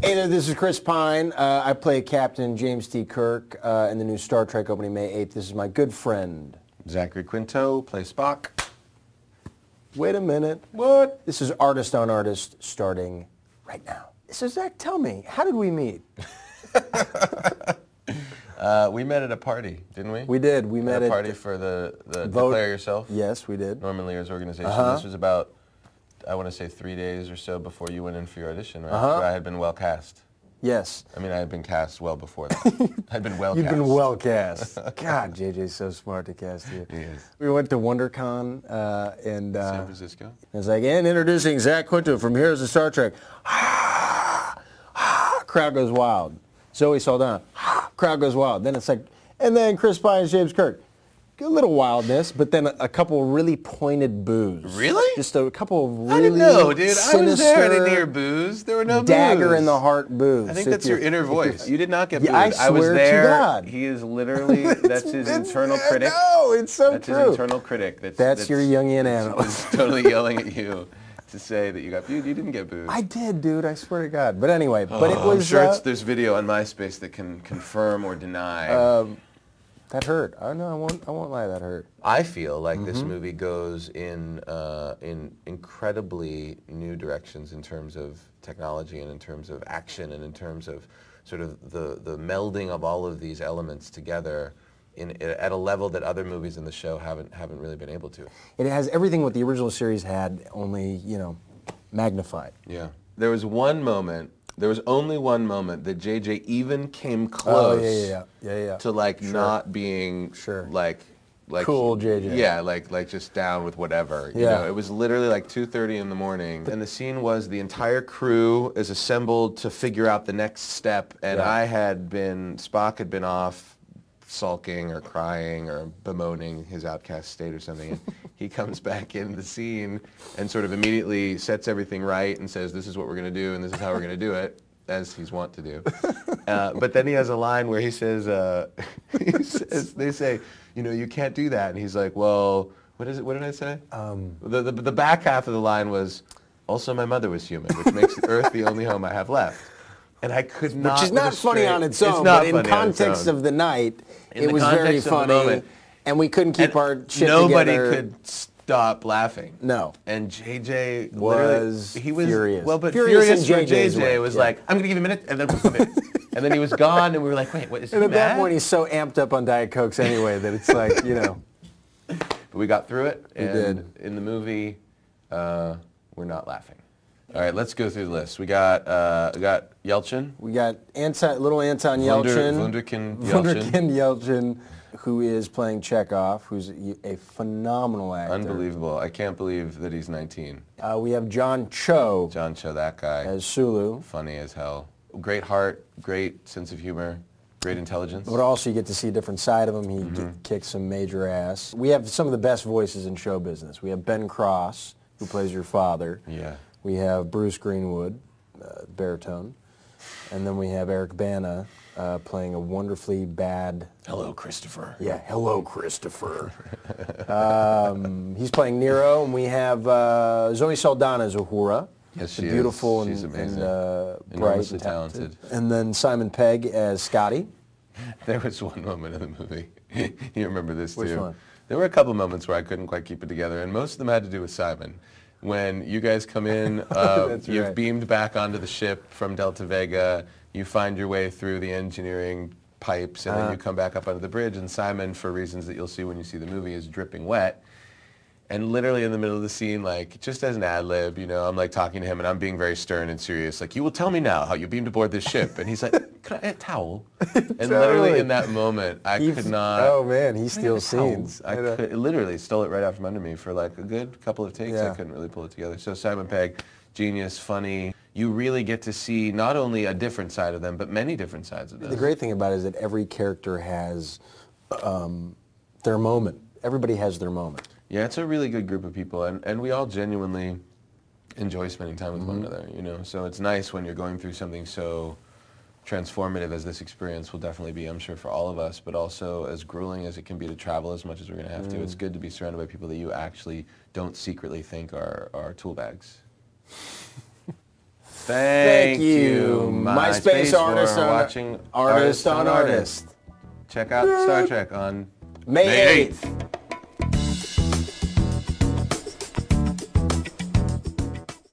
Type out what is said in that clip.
Hey there, this is Chris Pine. I play Captain James T. Kirk in the new Star Trek opening May 8th. This is my good friend. Zachary Quinto, play Spock. Wait a minute. What? This is Artist on Artist starting right now. So Zach, tell me, how did we meet? We met at a party, didn't we? We did. We met at a party for the Vote. Declare Yourself. Yes, we did. Norman Lear's organization. This was about, I want to say 3 days or so before you went in for your audition, right? But I had been well cast. Yes. I mean, I had been cast well before that. I'd been well You've cast. been well cast. God, JJ's so smart to cast you. He is. We went to WonderCon and San Francisco. It's like, and introducing Zach Quinto from Heroes of Star Trek. Crowd goes wild. Zoe Saldana. Crowd goes wild. Then it's like, and then Chris Pine and James Kirk. A little wildness, but then a couple really pointed boos. Really? Just a couple of really I didn't know, dude. I was there. I didn't sinister, hear boos. There were no dagger boos. in the heart boos. I think that's your inner voice. You did not get booed. I I was swear to there. God. He is literally, that's his internal critic. No, it's so That's true. his internal critic. That's your Jungian analyst. Totally yelling at you to say that you got booed. You didn't get booed. I did, dude. I swear to God. But anyway, but it I'm was. sure there's video on MySpace that can confirm or deny. That hurt. I know. I won't lie. That hurt. I feel like this movie goes in incredibly new directions in terms of technology and in terms of action and in terms of sort of the melding of all of these elements together at a level that other movies in the show haven't really been able to. It has everything what the original series had, only magnified. Yeah. There was only one moment that JJ even came close to not being like cool JJ. Yeah, like just down with whatever. You know, it was literally like 2:30 in the morning, and the scene was the entire crew is assembled to figure out the next step, and Spock had been off sulking or crying or bemoaning his outcast state or something. And he comes back in the scene and sort of immediately sets everything right and says, this is what we're going to do and this is how we're going to do it, as he's wont to do. But then he has a line where he says, they say, you can't do that. And he's like, well, what is it? What did I say? The back half of the line was, also my mother was human, which makes Earth the only home I have left. And I could not. Which is not funny on its own, but in context of the night, it was very funny, and we couldn't keep our shit nobody together. could stop laughing. No. And JJ was furious. Well, but furious for in JJ's way. JJ was like, I'm going to give you a minute, and then we'll minute. And then he was gone, and we were like, wait, what is he And at mad? that point, he's so amped up on Diet Cokes anyway that it's like, But we got through it, and did. in the movie, we're not laughing. All right, let's go through the list. We got Yelchin. We got little Anton Yelchin. Wunderkind Yelchin. Wunderkind Yelchin, who is playing Chekhov, who's a phenomenal actor. Unbelievable. I can't believe that he's 19. We have John Cho. John Cho, that guy. As Sulu. Funny as hell. Great heart, great sense of humor, great intelligence. But also you get to see a different side of him. He kicks some major ass. We have some of the best voices in show business. We have Ben Cross, who plays your father. Yeah. We have Bruce Greenwood, baritone. And then we have Eric Bana playing a wonderfully bad... Hello, Christopher. Yeah, hello, Christopher. He's playing Nero, and we have Zoe Saldana as Uhura. Yes, she beautiful is. She's and amazing. bright Enormously and talented. talented. And then Simon Pegg as Scotty. There was one moment in the movie. You remember this, too. Which one? There were a couple moments where I couldn't quite keep it together, and most of them had to do with Simon. When you guys come in, you've beamed back onto the ship from Delta Vega, you find your way through the engineering pipes, and then you come back up onto the bridge, and Simon, for reasons that you'll see when you see the movie, is dripping wet. And literally in the middle of the scene, like, just as an ad-lib, I'm like talking to him, and I'm being very stern and serious, like, you will tell me now how you beamed aboard this ship. And he's like, could I get a towel? And literally in that moment, I could not. Oh man, he steals scenes. I literally stole it right out from under me for like a good couple of takes. I couldn't really pull it together. So Simon Pegg, genius, funny. You really get to see not only a different side of them, but many different sides of them. The great thing about it is that every character has their moment. Everybody has their moment. Yeah, it's a really good group of people, and we all genuinely enjoy spending time with one another, So it's nice when you're going through something so transformative as this experience will definitely be, I'm sure, for all of us, but also as grueling as it can be to travel as much as we're going to have to. It's good to be surrounded by people that you actually don't secretly think are tool bags. Thank you, MySpace artist for on watching Artist on Artist. Check out Star Trek on May 8th.